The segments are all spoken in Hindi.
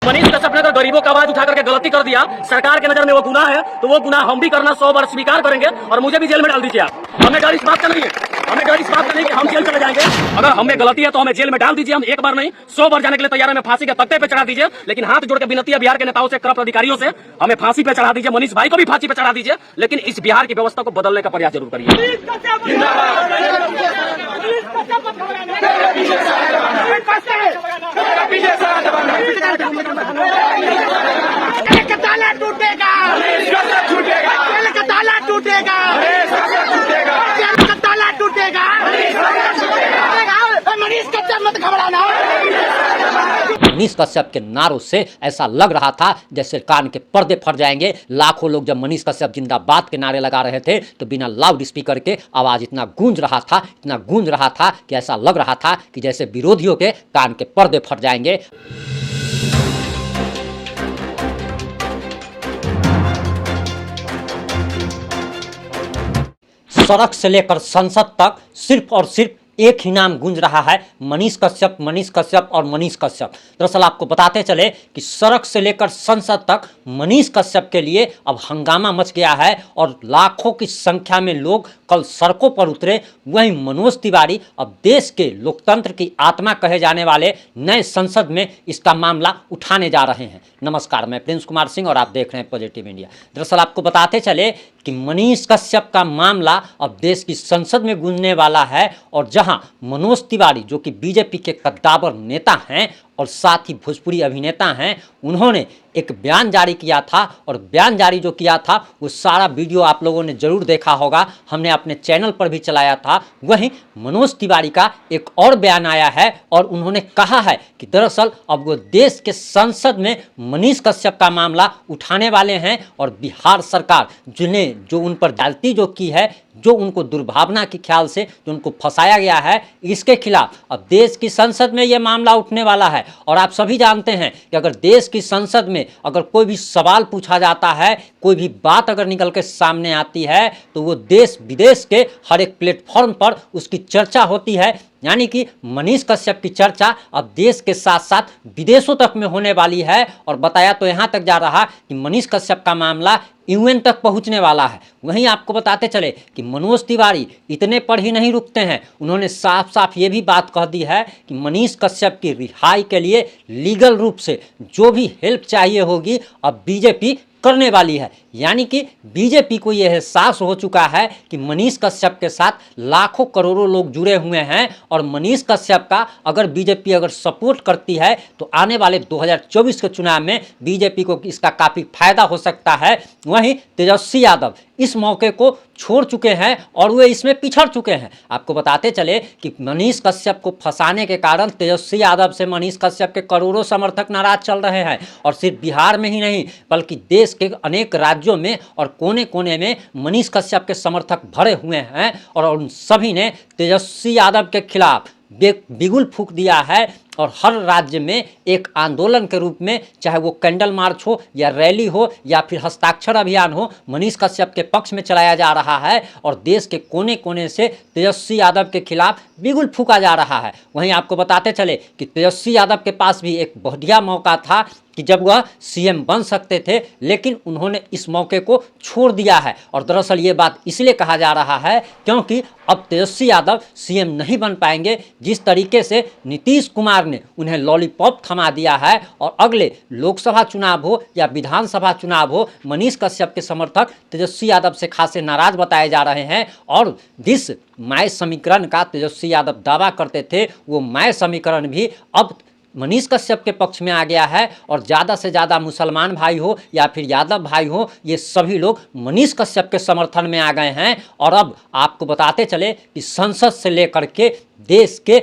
मनीष कश्यप ने अगर गरीबों का आवाज उठा करके गलती कर दिया, सरकार के नजर में वो गुनाह है, तो वो गुनाह हम भी करना 100 बार स्वीकार करेंगे और मुझे भी जेल में डाल दीजिए आप। हमें डर इस बात का नहीं है, हमें डर इस बात का नहीं कि हम जेल चले जाएंगे। अगर हमें गलती है तो हमें जेल में डाल दीजिए, हम एक बार नहीं 100 बार जाने के लिए तैयार है। हमें फांसी के तख्ते पे चढ़ा दीजिए, लेकिन हाथ जोड़ के विनती है बिहार के नेताओं से, करप्ट अधिकारियों से, हमें फांसी पे चढ़ा दीजिए, मनीष भाई को भी फांसी पे चढ़ा दीजिए, लेकिन इस बिहार की व्यवस्था को बदलने का प्रयास जरूर करिए। ताला टूटेगा, ताला टूटेगा, ताला टूटेगा। मनीष कश्यप मत घबराना। मनीष कश्यप के नारों से ऐसा लग रहा था जैसे कान के पर्दे फट जाएंगे। लाखों लोग जब मनीष कश्यप जिंदाबाद के नारे लगा रहे थे तो बिना लाउड स्पीकर के आवाज इतना गूंज रहा था कि ऐसा लग रहा था कि जैसे विरोधियों के कान के पर्दे फट जाएंगे। सड़क से लेकर संसद तक सिर्फ और सिर्फ एक ही नाम गूंज रहा है, मनीष कश्यप, मनीष कश्यप और मनीष कश्यप। दरअसल आपको बताते चले कि सड़क से लेकर संसद तक मनीष कश्यप के लिए अब हंगामा मच गया है और लाखों की संख्या में लोग कल सड़कों पर उतरे। वहीं मनोज तिवारी अब देश के लोकतंत्र की आत्मा कहे जाने वाले नए संसद में इसका मामला उठाने जा रहे हैं। नमस्कार, मैं प्रिंस कुमार सिंह और आप देख रहे हैं पॉजिटिव इंडिया। दरअसल आपको बताते चले कि मनीष कश्यप का मामला अब देश की संसद में गूंजने वाला है और जहां मनोज तिवारी जो कि बीजेपी के कद्दावर नेता हैं और साथ ही भोजपुरी अभिनेता हैं, उन्होंने एक बयान जारी किया था और बयान जारी जो किया था वो सारा वीडियो आप लोगों ने जरूर देखा होगा, हमने अपने चैनल पर भी चलाया था। वहीं मनोज तिवारी का एक और बयान आया है और उन्होंने कहा है कि दरअसल अब वो देश के संसद में मनीष कश्यप का मामला उठाने वाले हैं और बिहार सरकार जो उन पर जालती जो की है, जो उनको दुर्भावना के ख्याल से जो उनको फंसाया गया है, इसके खिलाफ अब देश की संसद में यह मामला उठने वाला है। और आप सभी जानते हैं कि अगर देश की संसद में अगर कोई भी सवाल पूछा जाता है, कोई भी बात अगर निकल के सामने आती है तो वो देश विदेश के हर एक प्लेटफॉर्म पर उसकी चर्चा होती है। यानी कि मनीष कश्यप की चर्चा अब देश के साथ साथ विदेशों तक में होने वाली है और बताया तो यहाँ तक जा रहा कि मनीष कश्यप का मामला यूएन तक पहुँचने वाला है। वहीं आपको बताते चले कि मनोज तिवारी इतने पर ही नहीं रुकते हैं, उन्होंने साफ साफ ये भी बात कह दी है कि मनीष कश्यप की रिहाई के लिए लीगल रूप से जो भी हेल्प चाहिए होगी अब बीजेपी करने वाली है। यानी कि बीजेपी को यह एहसास हो चुका है कि मनीष कश्यप के साथ लाखों करोड़ों लोग जुड़े हुए हैं और मनीष कश्यप का अगर बीजेपी अगर सपोर्ट करती है तो आने वाले 2024 के चुनाव में बीजेपी को इसका काफ़ी फायदा हो सकता है। वहीं तेजस्वी यादव इस मौके को छोड़ चुके हैं और वे इसमें पिछड़ चुके हैं। आपको बताते चले कि मनीष कश्यप को फंसाने के कारण तेजस्वी यादव से मनीष कश्यप के करोड़ों समर्थक नाराज चल रहे हैं और सिर्फ बिहार में ही नहीं बल्कि देश के अनेक राज्यों में और कोने कोने में मनीष कश्यप के समर्थक भरे हुए हैं और उन सभी ने तेजस्वी यादव के खिलाफ बिगुल फूंक दिया है और हर राज्य में एक आंदोलन के रूप में, चाहे वो कैंडल मार्च हो या रैली हो या फिर हस्ताक्षर अभियान हो, मनीष कश्यप के पक्ष में चलाया जा रहा है और देश के कोने कोने से तेजस्वी यादव के खिलाफ बिगुल फूंका जा रहा है। वहीं आपको बताते चले कि तेजस्वी यादव के पास भी एक बढ़िया मौका था कि जब वह सीएम बन सकते थे, लेकिन उन्होंने इस मौके को छोड़ दिया है। और दरअसल ये बात इसलिए कहा जा रहा है क्योंकि अब तेजस्वी यादव सीएम नहीं बन पाएंगे। जिस तरीके से नीतीश कुमार ने उन्हें लॉलीपॉप थमा दिया है और अगले लोकसभा चुनाव हो या विधानसभा चुनाव हो, मनीष कश्यप के समर्थक तेजस्वी यादव से खासे नाराज बताए जा रहे हैं। और जिस माय समीकरण का तेजस्वी यादव दावा करते थे, वो माय समीकरण भी अब मनीष कश्यप के पक्ष में आ गया है और ज़्यादा से ज़्यादा मुसलमान भाई हो या फिर यादव भाई हो, ये सभी लोग मनीष कश्यप के समर्थन में आ गए हैं। और अब आपको बताते चले कि संसद से लेकर के देश के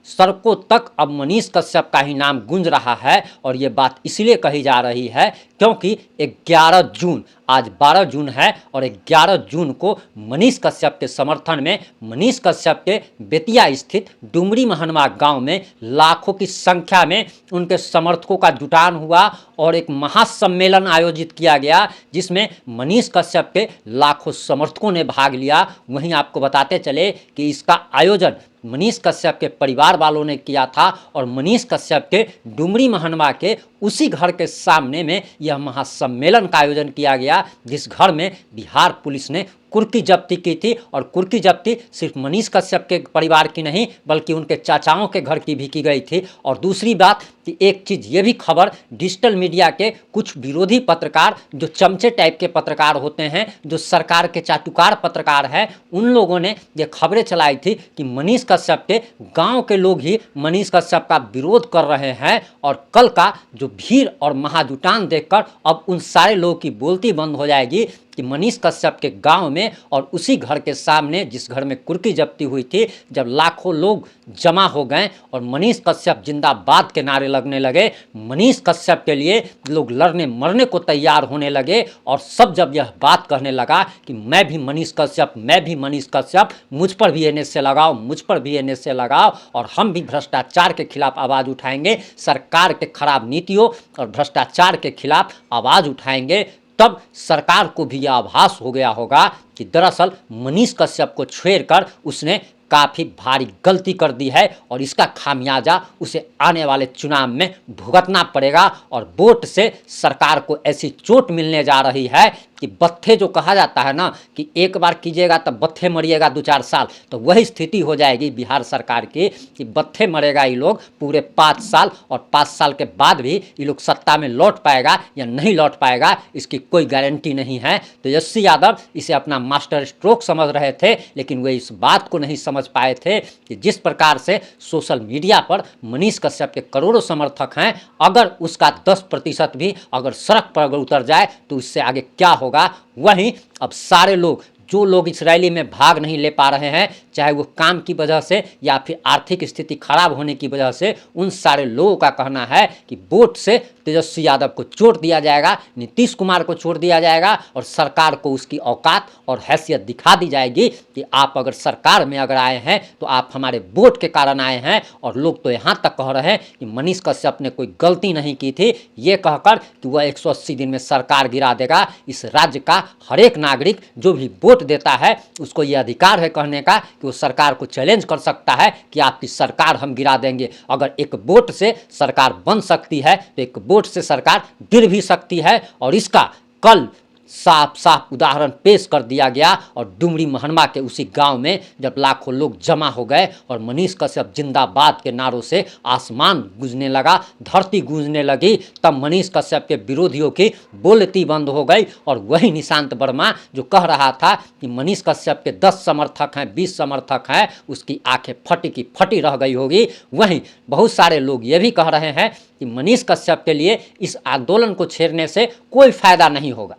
सड़कों तक अब मनीष कश्यप का ही नाम गूंज रहा है। और ये बात इसलिए कही जा रही है क्योंकि 11 जून, आज 12 जून है और 11 जून को मनीष कश्यप के समर्थन में मनीष कश्यप के बेतिया स्थित डुमरी महनवा गांव में लाखों की संख्या में उनके समर्थकों का जुटान हुआ और एक महासम्मेलन आयोजित किया गया जिसमें मनीष कश्यप के लाखों समर्थकों ने भाग लिया। वहीं आपको बताते चले कि इसका आयोजन मनीष कश्यप के परिवार वालों ने किया था और मनीष कश्यप के डुमरी महनवा के उसी घर के सामने में यह महासम्मेलन का आयोजन किया गया, जिस घर में बिहार पुलिस ने कुर्की जब्ती की थी। और कुर्की जब्ती सिर्फ मनीष कश्यप के परिवार की नहीं बल्कि उनके चाचाओं के घर की भी की गई थी। और दूसरी बात कि एक चीज़ ये भी खबर डिजिटल मीडिया के कुछ विरोधी पत्रकार, जो चमचे टाइप के पत्रकार होते हैं, जो सरकार के चाटुकार पत्रकार हैं, उन लोगों ने ये खबरें चलाई थी कि मनीष कश्यप के गांव के लोग ही मनीष कश्यप का विरोध कर रहे हैं। और कल का जो भीड़ और महाजुटान देखकर अब उन सारे लोगों की बोलती बंद हो जाएगी कि मनीष कश्यप के गांव में और उसी घर के सामने जिस घर में कुर्की जब्ती हुई थी, जब लाखों लोग जमा हो गए और मनीष कश्यप जिंदाबाद के नारे लगने लगे, मनीष कश्यप के लिए लोग लड़ने मरने को तैयार होने लगे। और सब जब यह बात कहने लगा कि मैं भी मनीष कश्यप, मैं भी मनीष कश्यप, मुझ पर भी एनएसए लगाओ, मुझ पर भी एनएसए लगाओ, और हम भी भ्रष्टाचार के खिलाफ आवाज़ उठाएंगे, सरकार के खराब नीतियों और भ्रष्टाचार के खिलाफ आवाज़ उठाएंगे, तब सरकार को भी यह आभास हो गया होगा कि दरअसल मनीष कश्यप को छेड़कर उसने काफ़ी भारी गलती कर दी है और इसका खामियाजा उसे आने वाले चुनाव में भुगतना पड़ेगा। और वोट से सरकार को ऐसी चोट मिलने जा रही है कि बत्थे जो कहा जाता है ना कि एक बार कीजिएगा तब बत्थे मरिएगा 2-4 साल, तो वही स्थिति हो जाएगी बिहार सरकार की कि बत्थे मरेगा ये लोग पूरे 5 साल, और 5 साल के बाद भी ये लोग सत्ता में लौट पाएगा या नहीं लौट पाएगा इसकी कोई गारंटी नहीं है। तेजस्वी यादव इसे अपना मास्टर स्ट्रोक समझ रहे थे, लेकिन वे इस बात को नहीं समझ पाए थे कि जिस प्रकार से सोशल मीडिया पर मनीष कश्यप के करोड़ों समर्थक हैं, अगर उसका 10% भी अगर सड़क पर अगर उतर जाए तो इससे आगे क्या होगा। वहीं अब सारे लोग, जो लोग इस रैली में भाग नहीं ले पा रहे हैं, चाहे वो काम की वजह से या फिर आर्थिक स्थिति खराब होने की वजह से, उन सारे लोगों का कहना है कि वोट से तेजस्वी यादव को छोड़ दिया जाएगा, नीतीश कुमार को छोड़ दिया जाएगा और सरकार को उसकी औकात और हैसियत दिखा दी जाएगी कि आप अगर सरकार में अगर आए हैं तो आप हमारे वोट के कारण आए हैं। और लोग तो यहाँ तक कह रहे हैं कि मनीष कश्यप ने कोई गलती नहीं की थी, ये कहकर कि वह 180 दिन में सरकार गिरा देगा। इस राज्य का हर एक नागरिक जो भी वोट देता है उसको ये अधिकार है कहने का कि वो सरकार को चैलेंज कर सकता है कि आपकी सरकार हम गिरा देंगे। अगर एक वोट से सरकार बन सकती है तो एक वोट से सरकार गिर भी सकती है। और इसका कल साफ साफ उदाहरण पेश कर दिया गया। और डुमरी महनवा के उसी गांव में जब लाखों लोग जमा हो गए और मनीष कश्यप जिंदाबाद के नारों से आसमान गूंजने लगा, धरती गूंजने लगी, तब मनीष कश्यप के विरोधियों की बोलती बंद हो गई। और वही निशांत वर्मा जो कह रहा था कि मनीष कश्यप के 10 समर्थक हैं, 20 समर्थक हैं, उसकी आंखें फटी की फटी रह गई होगी। वहीं बहुत सारे लोग ये भी कह रहे हैं कि मनीष कश्यप के लिए इस आंदोलन को छेड़ने से कोई फायदा नहीं होगा।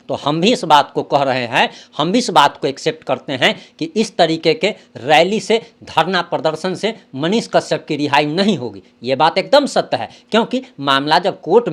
तो हम भी इस बात को कह रहे हैं, हम भी इस बात को एक्सेप्ट करते हैं कि इस तरीके के रैली से, धरना प्रदर्शन से मनीष कश्यप की रिहाई नहीं होगी। ये बात एकदम सत्य है, क्योंकि मामला जब कोर्ट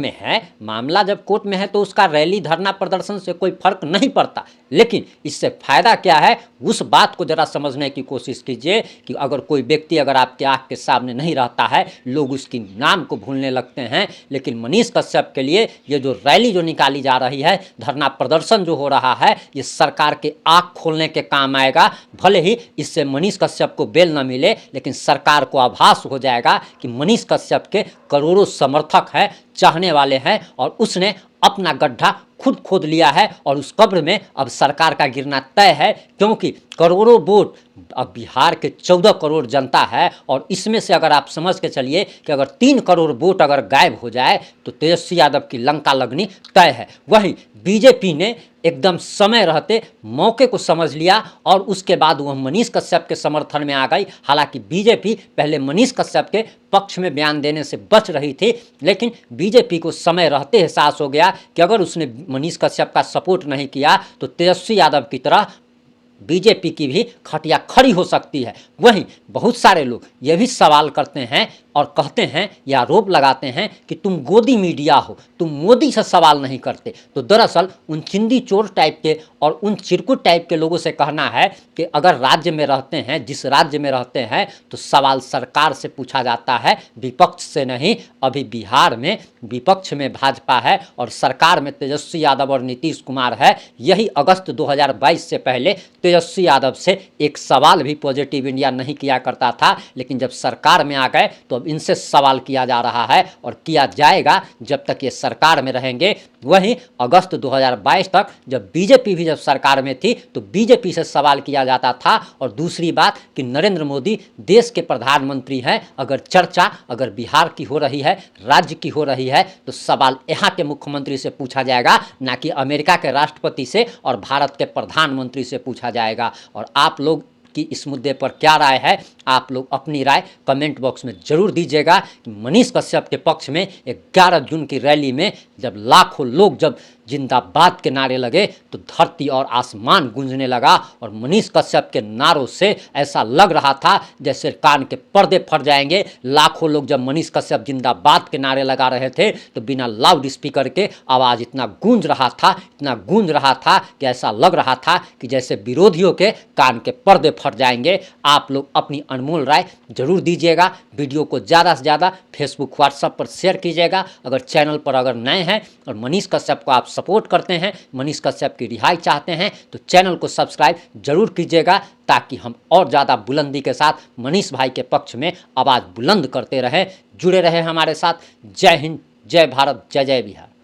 में है तो उसका रैली धरना प्रदर्शन से कोई फर्क नहीं पड़ता। लेकिन इससे फायदा क्या है, उस बात को जरा समझने की कोशिश कीजिए कि अगर कोई व्यक्ति अगर आपके आँख के सामने नहीं रहता है, लोग उसकी नाम को भूलने लगते हैं। लेकिन मनीष कश्यप के लिए ये जो रैली जो निकाली जा रही है, धरना प्रदर्शन जो हो रहा है, ये सरकार के आँख खोलने के काम आएगा। भले ही इससे मनीष कश्यप को बेल न मिले, लेकिन सरकार को आभास हो जाएगा कि मनीष कश्यप के करोड़ों समर्थक हैं, चाहने वाले हैं, और उसने अपना गड्ढा खुद खोद लिया है और उस कब्र में अब सरकार का गिरना तय है। क्योंकि करोड़ों वोट अब बिहार के 14 करोड़ जनता है, और इसमें से अगर आप समझ के चलिए कि अगर 3 करोड़ वोट अगर गायब हो जाए तो तेजस्वी यादव की लंका लगनी तय है। वहीं बीजेपी ने एकदम समय रहते मौके को समझ लिया और उसके बाद वह मनीष कश्यप के समर्थन में आ गई। हालांकि बीजेपी पहले मनीष कश्यप के पक्ष में बयान देने से बच रही थी, लेकिन बीजेपी को समय रहते एहसास हो गया कि अगर उसने मनीष कश्यप का सपोर्ट नहीं किया तो तेजस्वी यादव की तरह बीजेपी की भी खटिया खड़ी हो सकती है। वहीं बहुत सारे लोग ये भी सवाल करते हैं और कहते हैं या आरोप लगाते हैं कि तुम गोदी मीडिया हो, तुम मोदी से सवाल नहीं करते। तो दरअसल उन चिंदी चोर टाइप के और उन चिरकुट टाइप के लोगों से कहना है कि अगर राज्य में रहते हैं, जिस राज्य में रहते हैं, तो सवाल सरकार से पूछा जाता है, विपक्ष से नहीं। अभी बिहार में विपक्ष में भाजपा है और सरकार में तेजस्वी यादव और नीतीश कुमार है। यही अगस्त 2022 से पहले तेजस्वी यादव से एक सवाल भी पॉजिटिव इंडिया नहीं किया करता था, लेकिन जब सरकार में आ गए तो अब इनसे सवाल किया जा रहा है और किया जाएगा जब तक ये सरकार में रहेंगे। वहीं अगस्त 2022 तक जब बीजेपी भी जब सरकार में थी तो बीजेपी से सवाल किया जाता था। और दूसरी बात कि नरेंद्र मोदी देश के प्रधानमंत्री हैं, अगर चर्चा अगर बिहार की हो रही है, राज्य की हो रही है, तो सवाल यहाँ के मुख्यमंत्री से पूछा जाएगा, ना कि अमेरिका के राष्ट्रपति से और भारत के प्रधानमंत्री से पूछा जाएगा। और आप लोग कि इस मुद्दे पर क्या राय है, आप लोग अपनी राय कमेंट बॉक्स में जरूर दीजिएगा। मनीष कश्यप के पक्ष में 11 जून की रैली में जब लाखों लोग जब जिंदाबाद के नारे लगे तो धरती और आसमान गूंजने लगा और मनीष कश्यप के नारों से ऐसा लग रहा था जैसे कान के पर्दे फट जाएंगे। लाखों लोग जब मनीष कश्यप जिंदाबाद के नारे लगा रहे थे तो बिना लाउड स्पीकर के आवाज़ इतना गूंज रहा था, इतना गूंज रहा था कि ऐसा लग रहा था कि जैसे विरोधियों के कान के पर्दे फट जाएंगे। आप लोग अपनी अनमोल राय जरूर दीजिएगा। वीडियो को ज़्यादा से ज़्यादा फेसबुक व्हाट्सएप पर शेयर कीजिएगा। अगर चैनल पर अगर नए हैं और मनीष कश्यप को आप सपोर्ट करते हैं, मनीष कश्यप की रिहाई चाहते हैं, तो चैनल को सब्सक्राइब जरूर कीजिएगा ताकि हम और ज़्यादा बुलंदी के साथ मनीष भाई के पक्ष में आवाज़ बुलंद करते रहें। जुड़े रहें हमारे साथ। जय हिंद, जय भारत, जय जय बिहार।